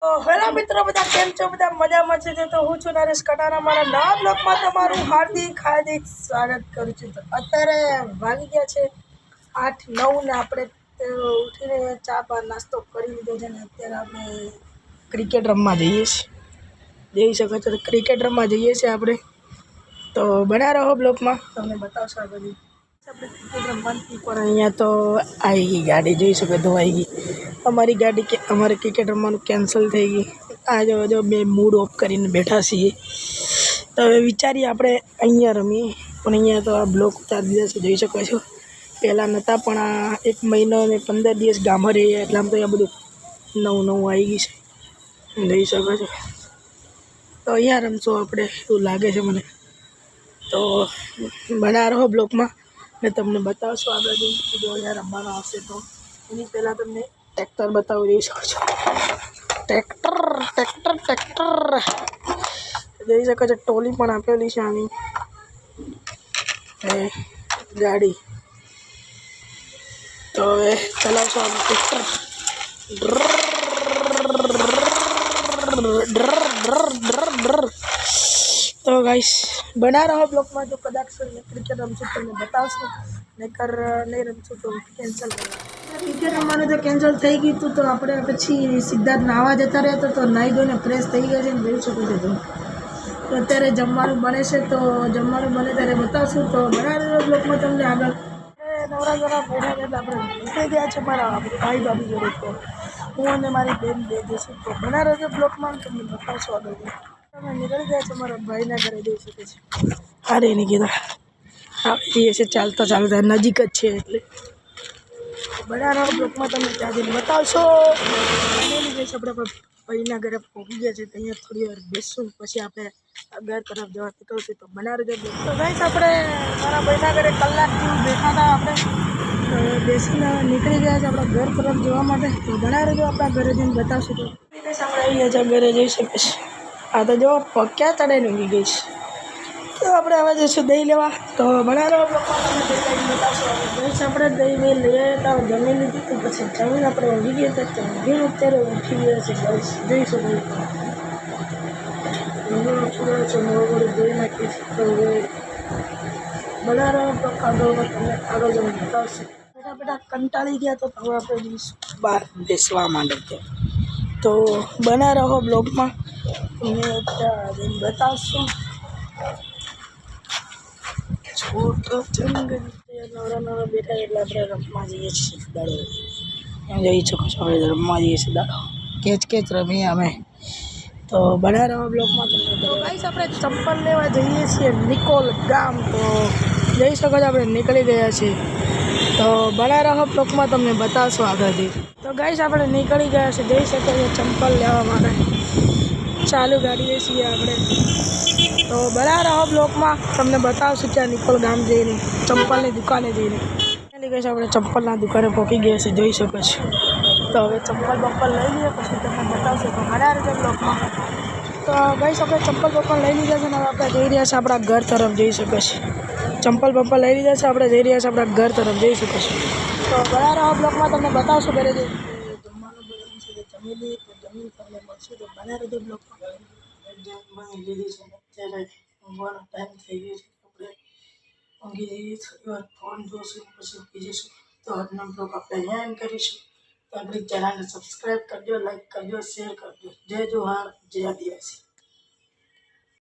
તો હેલો મિત્રો, બધા કેમ છો? બધા મજામાં છે? તો હું છું નરેશ કટારા, મારા નવા બ્લોગમાં તમારું હાર્દિક સ્વાગત કરું છું। તો અત્યારે વાગી ગયા છે 8-9 ને આપણે ઉઠીને ચા પા નાસ્તો કરી લીધો છે ને અત્યારે આપણે ક્રિકેટ રમવા જઈએ છીએ। જઈ શકો છો, ક્રિકેટ રમવા જઈએ છીએ આપણે। તો બના રહો બ્લોગમાં, તમને બતાવશો આ બધી આપણે ક્રિકેટ રમવાની। પણ અહીંયા તો આવી ગઈ ગાડી, જોઈ શકો ધોવાઈ ગઈ અમારી ગાડી કે અમારે ક્રિકેટ રમવાનું કેન્સલ થઈ ગઈ। આ જો બે મૂડ ઓફ કરીને બેઠા છીએ। તો હવે વિચારીએ આપણે અહીંયા રમીએ, પણ અહીંયા તો આ બ્લોક ઉતારી દીધા છે, જોઈ શકો છો। પહેલાં નહોતા, પણ આ 1 મહિનો અને 15 દિવસ ગામમાં રહીએ એટલે આમ તો અહીંયા બધું નવું આવી ગયું છે, જોઈ શકો છો। તો અહીંયા રમશો આપણે, એવું લાગે છે મને। તો બના રહો બ્લોકમાં, મેં તમને બતાવશો આગળ જો અહીંયા રમવાનો આવશે તો એની પહેલાં તમને ટ્રેક્ટર બતાવી જોઈ શકો છો। ટ્રેક્ટર જોઈ શકો છો, ટોલી પણ આપેલી છે આની ગાડી। તો હવે ચલાવશો આપણે ટ્રેક્ટર। તો ગાઈસ બના રહો બ્લોકમાં, જો કદાચ ક્રિકેટ રમશું તમને બતાવશું, નહીતર નહીં રમશું તો કેન્સલ કરવા। ક્રિકેટ રમવાનું તો કેન્સલ થઈ ગયું હતું, તો આપણે પછી સીધા નાહવા જતા રહ્યા તો નાહી ધોઈને ફ્રેશ થઈ ગયા છે ને, જોઈ શકો છો તમે। તો અત્યારે જમવાનું બને છે, તો જમવાનું બને ત્યારે બતાવશું। તો બના રહો બ્લોકમાં તમને આગળ નવરા બેઠા આપણે નીકળી ગયા છે મારા ભાઈ ભાભી જોડે। તો હું અને મારી બેન બે જઈશું, તો બના રહો બ્લોકમાં તમને બતાવશો આગળ। તમે નીકળી ગયા છે મારા ભાઈના ઘરે, જઈ શકે છે। અરે નહીં કીધા આવીએ છે ચાલતા નજીક જ છે એટલે બના રહો બ્લોકમાં તમને ત્યાં જઈને બતાવશો। નીકળી ગઈ છે આપણે ભાઈના ઘરે પહોંચી ગયા છે, તો અહીંયા થોડી વાર બેસશું, પછી આપણે ઘર તરફ જવા નીકળશું। તો બના રહેજો બ્લોક। તો ગાઈસ આપણે મારા ભાઈના ઘરે કલાક જેવું બેઠા હતા, આપણે બેસીને નીકળી ગયા છે આપણા ઘર તરફ જવા માટે। તો બના રહેજો, આપણા ઘરે જઈને બતાવશું। તો આપણે અહીંયા છે ઘરે જઈ શકે છે। આ તો જો ક્યાં ચડે ઊંઘી ગઈ છે। તો આપણે હવે જઈશું દહીં લેવા। તો બના રહો બ્લોકમાં તમને દહીં લઈને બતાવશું। આપણે દહીં લઈ આવ્યા હતા, જમી લીધી તો પછી જમીન આપણે ઊંઘી ગયા હતા, તો ઊંઘીને અત્યારે ઉઠી ગયા છે ગાઈસ, જોઈ શકો છો। ધોઈ નાખી છે, તો હવે બના રહો આગળ તમને આગળ જઈને બતાવશું। બેટા કંટાળી ગયા તો હવે આપણે બહાર બેસવા માંડે। તો બના રહો બ્લોગમાં, તમને ત્યાં જઈને બતાવશું। છોટો જંગલ નવરા બેઠા એટલે આપણે રમવા જઈએ છીએ દાડો, જઈ શકો છો। હવે રમવા જઈએ છીએ દાડો, કેચ રમીએ અમે। તો બના રહો બ્લોકમાં તમને ગાઈસ આપણે ચપ્પલ લેવા જઈએ છીએ નિકોલ ગામ। તો જઈ શકો છો, આપણે નીકળી ગયા છીએ। તો બના રહો બ્લોકમાં તમને બતાવશો આગળથી। તો ગાઈસ આપણે નીકળી ગયા છે, જઈ શકો છો ચંપલ લેવા માટે, ચાલુ ગાડીએ છીએ આપણે। તો બના રહો બ્લોકમાં તમને બતાવશું ત્યાં નિકોલ ગામ જઈને ચંપલની દુકાને જઈને ગઈ છે। આપણે ચંપલના દુકાને પહોંચી ગયા છે, જોઈ શકો છો। તો હવે ચંપલ લઈ લઈએ, પછી તમને બતાવશું। તો બના રહેજો બ્લોકમાં। તો ગાઈસ આપણે ચંપલ લઈ લીધા છે ને હવે આપણે જઈ રહ્યા છે આપણા ઘર તરફ, જઈ શકો છો। ચંપલ લઈ લીધા છે, આપણે જઈ રહ્યા છે આપણા ઘર તરફ, જઈ શકો છો। તો બના રહો બ્લોકમાં તમને બતાવશું ઘરે જઈ જમવાનું બનાવ્યું છે, જમી લઈએ તો જમીન તમને મળશે। તો બના રહેજો બ્લોકમાં। જમવાની લીધી છે, અત્યારે ઊંઘવાનો ટાઈમ થઈ ગયો છે, આપણે ઊંઘી જઈએ, થોડી વાર ફોન જોઈશું પછી ઊંઘી જઈશું। તો આજનો બ્લોગ આપણે અહીંયા એન્ડ કરીશું। તો આપણી ચેનલને સબસ્ક્રાઈબ કરજો, લાઈક કરજો, શેર કરજો। જય જોહાર, જય આદિવાસી।